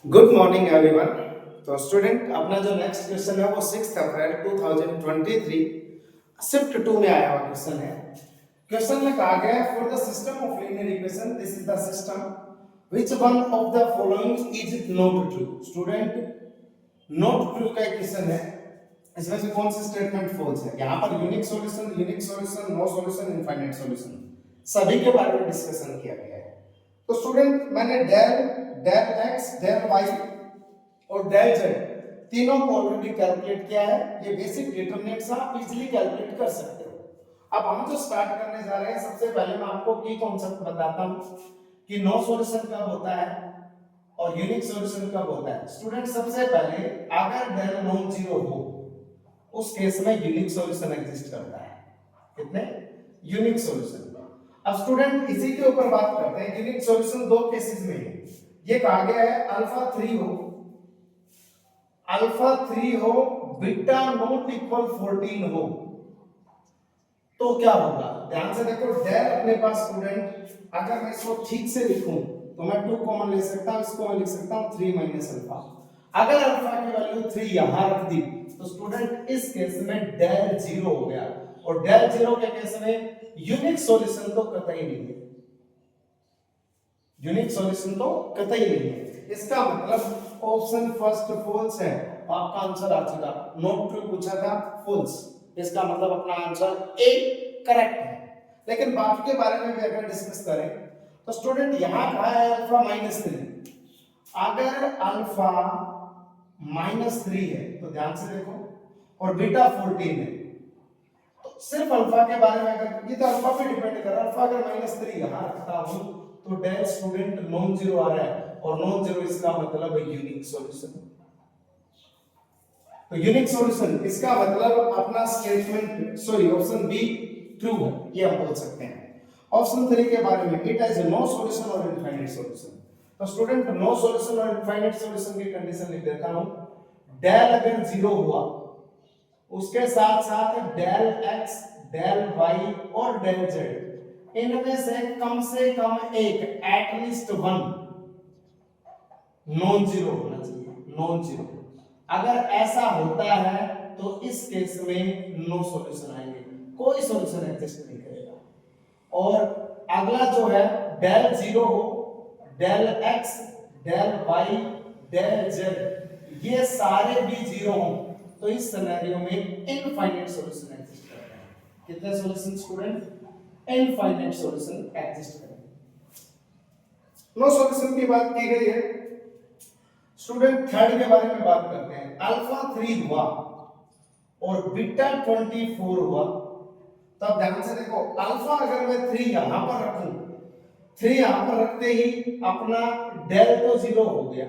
Good morning everyone. तो student अपना जो नेक्स्ट क्वेश्चन है वो 6 अप्रैल 2023 शिफ्ट 2 में आया हुआ क्वेश्चन है। क्वेश्चन में कहा गया है for the system of linear equation this is the system which one of the following is not true. Student not true का क्वेश्चन है, इसमें से कौन सी स्टेटमेंट फॉल्स है। यहाँ पर unique solution, no solution, infinite solution सभी के बारे में डिस्कशन किया गया है। तो स्टूडेंट मैंने del del x del y और डेल जेड तीनों को ऑलरेडी कैलकुलेट किया है। ये बेसिक डिटरमिनेंट्स आप इजीली कैलकुलेट कर सकते हो। अब हम जो स्टार्ट करने जा रहे हैं, सबसे पहले मैं आपको की कॉन्सेप्ट बताता हूं कि नो सॉल्यूशन कब होता है और यूनिक सॉल्यूशन कब होता है। स्टूडेंट सबसे पहले अगर डेल नॉन जीरो हो उस केस में यूनिक सॉल्यूशन एग्जिस्ट करता है। कितने यूनिक सॉल्यूशन। अब स्टूडेंट इसी के ऊपर बात करते हैं। यूनिक सॉल्यूशन दो केसेस में है। ये कहा गया है अल्फा 3 हो बीटा नॉट इक्वल 14 हो तो क्या होगा। ध्यान से देखो, डेल अपने पास स्टूडेंट अगर मैं इसको ठीक से लिखूं तो मैं 2 कॉमन ले सकता हूं, इसको मैं लिख सकता हूं 3 माइनस अल्फा। अगर अल्फा की वैल्यू 3 यहां रख दी तो स्टूडेंट इस केस में डेल 0 हो गया और डेल 0 के केस में यूनिक सॉल्यूशन तो कतई नहीं है। यूनिक सॉल्यूशन तो कतई नहीं है। इसका मतलब ऑप्शन फर्स्ट फॉल्स है। आपका आंसर आ चुका। नॉट ट्रू पूछा था, फॉल्स। इसका मतलब अपना आंसर ए करेक्ट है। लेकिन बाकी के बारे में भी अगर डिस्कस करें तो स्टूडेंट यहां कहा है अल्फा -3। अगर अल्फा -3 है तो ध्यान से देखो और बीटा 14 है तो सिर्फ अल्फा के बारे में अगर ये तो अल्फा पे डिपेंड कर रहा है। अल्फा अगर -3 यहां रखता हूं तो डेल स्टूडेंट नॉन जीरो आ रहा है और नॉन जीरो इसका मतलब है यूनिक सॉल्यूशन। तो यूनिक सॉल्यूशन इसका मतलब अपना statement sorry option be true है, ये हम बोल सकते हैं। ऑप्शन 3 के बारे में इट हैज नो सॉल्यूशन और इनफाइनाइट सॉल्यूशन। तो स्टूडेंट नो सॉल्यूशन और इनफाइनाइट सॉल्यूशन की कंडीशन लिख देता हूं। डेल अगर 0 हुआ उसके साथ साथ डेल एक्स डेल वाई और डेल जेड इनमें से कम एक एटलीस्ट वन नॉन जीरो होना चाहिए। नॉन जीरो अगर ऐसा होता है तो इस केस में नो सॉल्यूशन आएंगे, कोई सॉल्यूशन एग्जिस्ट नहीं करेगा। और अगला जो है डेल 0 हो del x del y del z ये सारे भी 0 हो तो इस सिनेरियो में इनफाइनाइट सॉल्यूशन एग्जिस्ट करता है। कितने solution student? Infinite solution exist करेंगे। नो सॉल्यूशन की बात की गई है। स्टूडेंट थर्ड के बारे में बात करते हैं। अल्फा 3 हुआ और बीटा 24 हुआ तब ध्यान से देखो, अल्फा अगर मैं 3 यहां पर रखूं, 3 यहां पर रखते ही अपना डेल तो 0 हो गया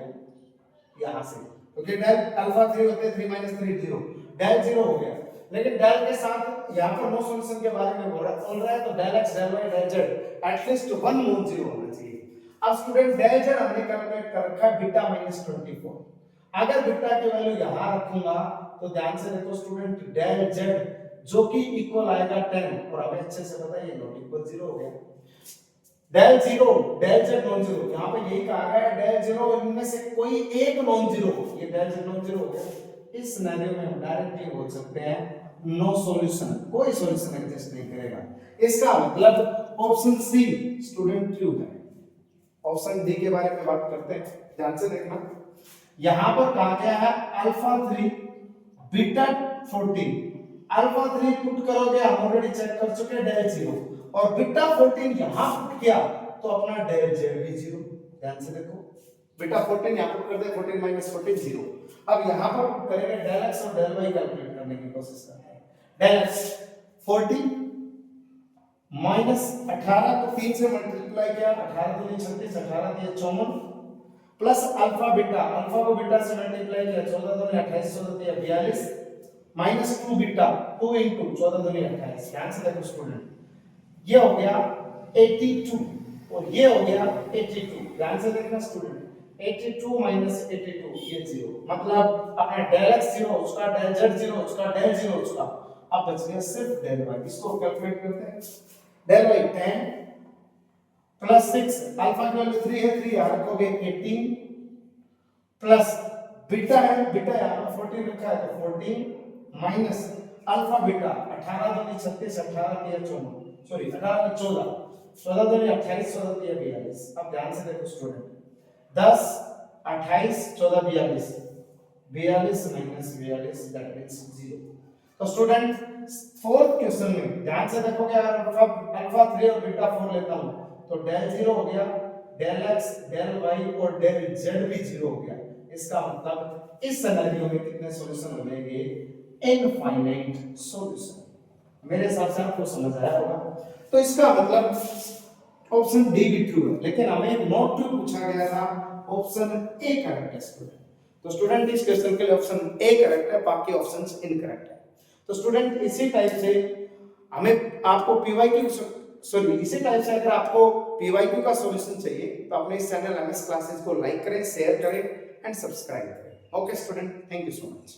यहां से, क्योंकि डेल अल्फा 3 होते 3 - 3 0, डेल 0 हो गया। लेकिन डेल के साथ यहां पर नो सॉल्यूशन के बारे में बोल रहा है तो del x del y del z at least one non zero होना चाहिए। अब स्टूडेंट डेल जेड हमने कैलकुलेट कर रखा है बीटा -24। अगर बीटा की वैल्यू यहां रखूंगा तो ध्यान से देखो स्टूडेंट डेल जेड जो कि इक्वल आएगा 10 और हमें अच्छे से पता है ये नॉट इक्वल 0 हो गया। Del 0 del z non zero, यहां पे यही कहा गया है डेल 0 इनमें से कोई एक नॉन जीरो हो, ये डेल जेड नॉन जीरो हो गया। इस सिनेरियो में हम डायरेक्टली बोल सकते हैं नो सॉल्यूशन, कोई सॉल्यूशन एग्जिस्ट नहीं करेगा। इसका मतलब ऑप्शन सी स्टूडेंट ट्रू है। ऑप्शन डी के बारे में बात करते हैं, ध्यान से देखना। यहां पर कहा गया है अल्फा 3 बीटा 14। अल्फा 3 पुट करोगे, हम ऑलरेडी चेक कर चुके हैं डेल 0 और बीटा 14 यहां पुट किया तो अपना डेल जेड भी 0। ध्यान से देखो बीटा 14 यहां पुट कर दे 14 - 14 0। अब यहां पर पुट करेंगे डेल एक्स और डेल वाई कैलकुलेट करने की कोशिश करते हैं। डेल एक्स 14 -18 को 3 से मल्टीप्लाई किया, 18 दूनी 36, 18 दिए 54 प्लस अल्फा को बीटा से मल्टीप्लाई किया, 14 दूनी 28, 14 दिया 42 -2 बीटा 2 * 14 दूनी 28। ध्यान से देखो स्टूडेंट, ये हो गया 82 और ये हो गया 82। ध्यान से देखना स्टूडेंट, 82 - 82 ये 0, मतलब अपना डेल x 0 उसका डेल z 0 उसका डेल 0 उसका, अब बच गया सिर्फ डेल y। इसको कैलकुलेट करते हैं। डेल y 10 प्लस 6 अल्फा की वैल्यू 3 है, 3 यहां रखोगे 18 प्लस बीटा है, बीटा यहाँ पर 14 रखा है तो 14 माइनस अल्फा बीटा 18 दूनी 36 18 तिया 14 सॉरी 18 में 14 14 दूनी 28 14 तिया 42। अब ध्यान से देखो स्टूडेंट 10 28 14 42 42 माइनस 42 दैट मींस 0। तो स्टूडेंट फोर्थ क्वेश्चन में ध्यान से देखोगे अगर अल्फा 3 और बीटा 4 लेता हूं तो डेल 0 हो गया, डेल x डेल y और डेल z भी 0 हो गया। इसका मतलब इस सिनेरियो में कितने सॉल्यूशन बनेंगे? Infinite solution. मेरे हिसाब से आपको समझ आया होगा। तो इसका मतलब ऑप्शन डी भी ट्रू है, लेकिन हमें नॉट ट्रू पूछा गया था, ऑप्शन ए करेक्ट है स्टूडेंट। तो स्टूडेंट इस क्वेश्चन के लिए ऑप्शन ए करेक्ट है, बाकी ऑप्शंस इनकरेक्ट है। तो स्टूडेंट इसी टाइप से हमें आपको पीवाईक्यू सॉरी इसी टाइप से अगर आपको पीवाईक्यू का सॉल्यूशन चाहिए तो अपने इस चैनल एमएस क्लासेस को लाइक करें, शेयर करें एंड सब्सक्राइब करें। Okay student, thank you so much.